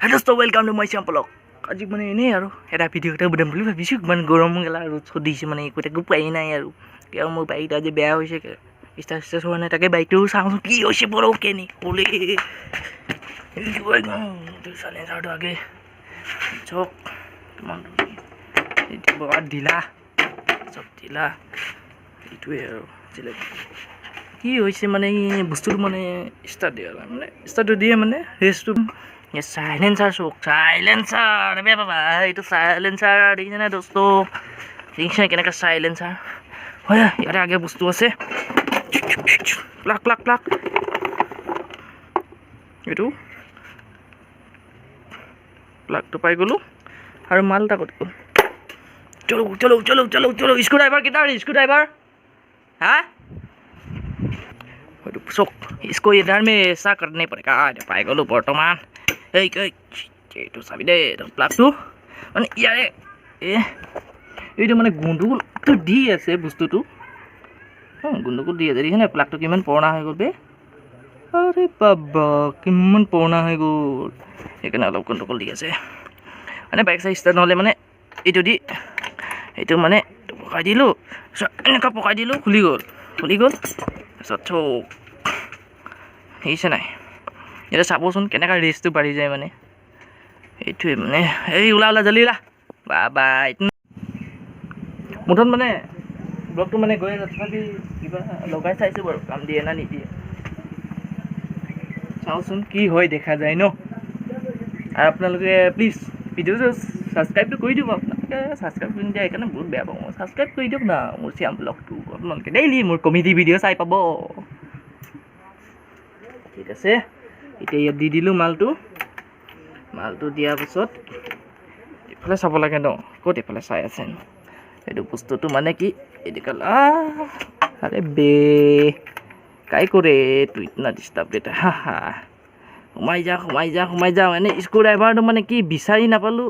Hello, so welcome to my channel. আজি মানে এনেই আৰু এটা ভিডিঅ' এটা বনাম বুলি ভাবিছোঁ। ইমান গৰম গেলা ৰ'দ চ'দ দিছে মানে একো পোৱাই নাই আৰু কিয় মোৰ বাইকটা আজি বেয়া হৈছে ষ্টাৰ্ট হোৱা নাই তাকে বাইকটো চাওঁচোন কি হৈছে বৰকে নি ক'লে চাইলেঞ্চাৰটো আগে চক কিমান বৰ ঢিলা চব ঢিলা এইটোৱে আৰু কি হৈছে মানে বস্তুটো মানে ষ্টাৰ্টটো দিয়ে মানে ৰেষ্টটো সাইলেন্সাৰ চোক সাইলেন্সাৰ বে বাবা এইটো সাইলেন্সাৰ দেখিছে না দোস্ত দেখিছে কেনেকৈ সাইলেন্সাৰ হয় ইয়াতে আগে বস্তু আছে প্লাক প্লাক প্লাক এইটো প্লাকটো পাই গ'লোঁ আৰু মাল এটা ক'ত গ'ল চলো চলো চলো চলো চলো স্ক্ৰু ড্ৰাইভাৰ কেইটা স্ক্ৰু ড্ৰাইভাৰ হা চক इसको इधर में ऐसा करने पड़ेगा पाई गलो बर्तमान এইটো চাবি দে প্লাগটো মানে ইয়াৰে এইটো মানে গোন্ধটো দি আছে বস্তুটো গোন্ধটো দি আছে দেখিছেনে প্লাগটো কিমান পুৰণা হৈ গ'ল বে আৰে বাবা কিমান পুৰণা হৈ গ'ল সেইকাৰণে অলপ গোন্ধটো দি আছে মানে বাইক চাই ষ্টাৰ্ট নহ'লে মানে এইটো দি এইটো মানে পকাই দিলোঁ এনেকুৱা পকাই দিলোঁ খুলি গ'ল তাৰপিছত চক দেখিছে নাই এতিয়া চাবচোন কেনেকৈ ৰেচটো বাঢ়ি যায় মানে এইটোৱে মানে এই ওলা জল্দি ওলা বা মুঠত মানে ব্লগটো মানে গৈ আছে তথাপি কিবা লগাই চাইছোঁ বাৰু কাম দিয়ে না নিদিয়ে চাওঁচোন কি হয় দেখা যায় ন আৰু আপোনালোকে প্লিজ ভিডিঅ'টো ছাবস্ক্ৰাইবটো কৰি দিব আপোনালোকে ছাবস্ক্ৰাইব কৰি নিদিয়ে সেইকাৰণে বহুত বেয়া পাওঁ ছাবস্ক্ৰাইব কৰি দিয়ক না মোৰ চিয়াম ব্লগটো আপোনালোকে ডেইলি মোৰ কমেডি ভিডিঅ' চাই পাব ঠিক আছে এতিয়া ইয়াত দি দিলোঁ মালটো দিয়াৰ পিছত এইফালে চাব লাগে ন ক'ত এইফালে চাই আছে এইটো বস্তুটো মানে কি এইটো আৰে বে কাই কৰে এইটো ইতনা ডিষ্টাৰ্ব দেতা হা সোমাই যাওঁ এনে স্ক্ৰু ড্ৰাইভাৰটো মানে কি বিচাৰি নাপালোঁ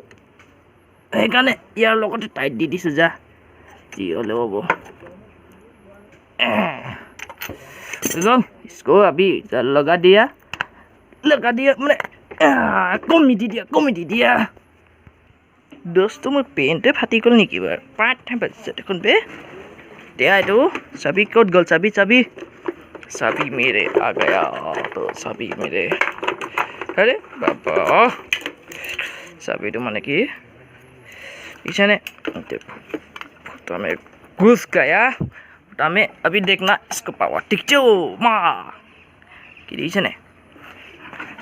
সেইকাৰণে ইয়াৰ লগতে টাইট দি দিছোঁ যা যি হ'লেও হ'ব इसको अभी लगा दिया মানে কমিটি দিয়া দোস্ত মোৰ পেণ্টে ফাটি গ'ল নেকি বাৰু পাঁচ বাজিছে দেখোন বে দিয়া এইটো চাবি ক'ত গ'ল চাবি মেৰে আ গয়া তো চাবি মেৰে আৰে বাবা চাবিটো মানে কি পিছনে तो मैं घुस गया मैं अभी देखना इसको पावर टिकचो मा कि दिखे ने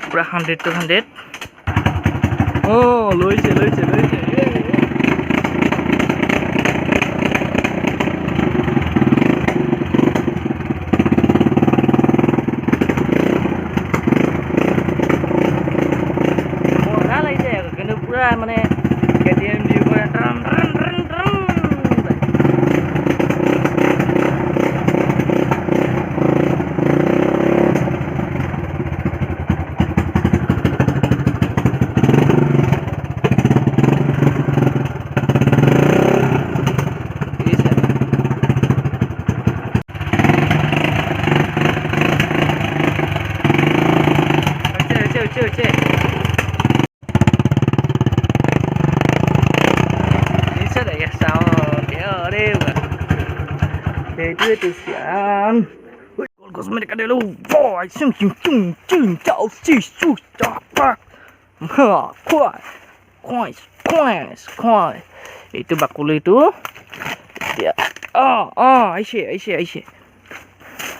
पूरा 100 to 100 ओ लइছে মজা লাগিছে কিন্তু পুৰা মানে কেটিএম ভিউ কৰে itu siang. Kos mereka dulu. Boy, sing jauh sih susah. Kuai. Itu bakul itu. Ya. Aisyah.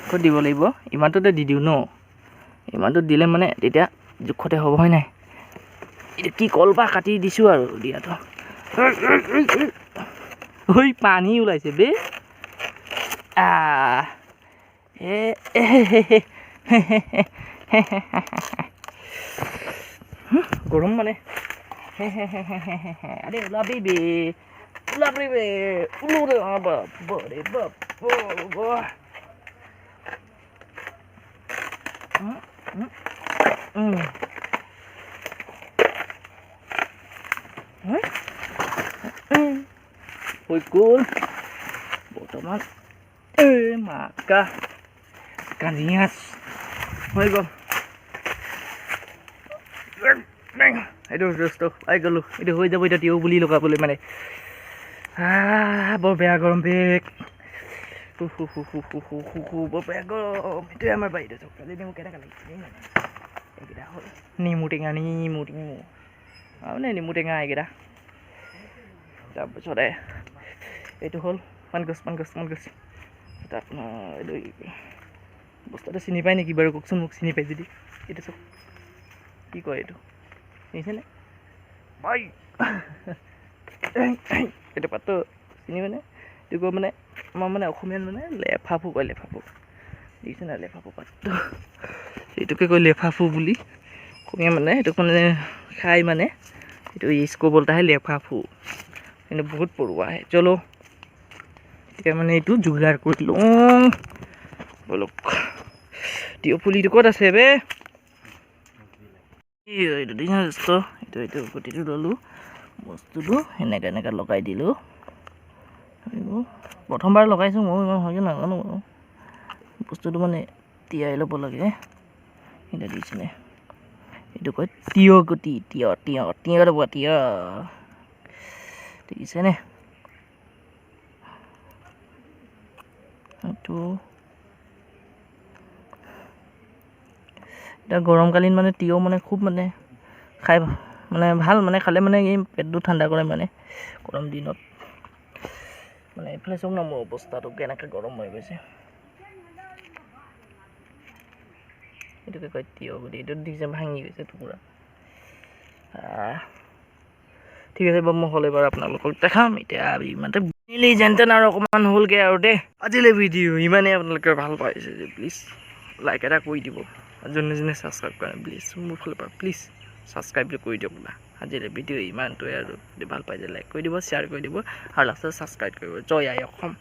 Kok দিব লাগিব ইমানটোতে দি দিওঁ ন ইমানটো দিলে মানে তেতিয়া জোখতে হ'ব হয় নাই এটা কি কলপা কাটি দিছোঁ আৰু দিয়াটো ঐ পানী ওলাইছে বে গৰম মানে আরে ওলাবি বে উলোরে বাবারে বাবা Ôi cool bottoman maka kanias oi go এইটো দোস্ত পাই গ'লোঁ এইটো হৈ যাব এতিয়া তিয়হ বুলি লগাবলৈ মানে বৰ বেয়া গৰম বেগ বৰ বেয়া গৰম এইটোৱে আমাৰ বাৰীতে চাওক কালি নেমু কেনেকুৱা লাগিছে এইকেইটা হ'ল নেমু টেঙা মানে নেমু টেঙা এইকেইটা তাৰপিছতে এইটো হ'ল পাণগছ তাত এইটো বস্তুটো চিনি পায় নেকি বাৰু কওকচোন মোক চিনি পায় যদি এইটো চাওক কি কয় এইটো শুনিছেনে বাই এইটো পাতটো চিনি মানে এইটো কয় মানে আমাৰ মানে অসমীয়াত মানে লেফাফু কয় লেফাফু দেখিছে নাই লেফাফু পাতটো এইটোকে কয় লেফাফু বুলি অসমীয়া মানে এইটো মানে খাই মানে এইটো ইস্কো বলতা হে লেফাফু কিন্তু বহুত পৰুৱা আহে চলো এতিয়া মানে এইটো যোগাৰ কৰি লওঁ বলক তিয়হ পুলিটো ক'ত আছে বে এইটো দোস্ত এইটো গুটিটো ল'লোঁ বস্তুটো এনেকৈ লগাই দিলোঁ প্ৰথমবাৰ লগাইছোঁ মই ইমান ভালকৈ নাজানো বাৰু বস্তুটো মানে তিয়াই ল'ব লাগে এতিয়া দিছেনে এইটো কয় তিয়হ গুটি তিয়হ ল'ব তিয়হ দেখিছেনে এইটো এতিয়া গৰমকালীন মানে তিয়হ মানে খুব মানে খাই মানে ভাল মানে খালে মানে এই পেটটো ঠাণ্ডা কৰে মানে গৰম দিনত মানে এইফালে চাওক না মোৰ অৱস্থাটো কেনেকৈ গৰম হৈ গৈছে এইটোকে কয় তিয়হ গুটি এইটো দিছে ভাঙি গৈছে টুকুৰা ঠিক আছে বাৰু মই হ'লে বাৰু আপোনালোকক দেখাম এতিয়া ইমানতে মিলি যেনতেন আৰু অকণমান হ'লগৈ আৰু দেই আজিলৈ ভিডিঅ' ইমানেই আপোনালোকে ভাল পাইছে যে প্লিজ লাইক এটা কৰি দিব যোনে ছাবস্ক্ৰাইব কৰে প্লিজ মোৰ ফালৰ পৰা প্লিজ ছাবস্ক্ৰাইবটো কৰি দিয়ক বোলা আজিলৈ ভিডিঅ' ইমানটোৱে আৰু যদি ভাল পাই যে লাইক কৰি দিব শ্বেয়াৰ কৰি দিব আৰু লাষ্টত ছাবস্ক্ৰাইব কৰিব জয় আই অসম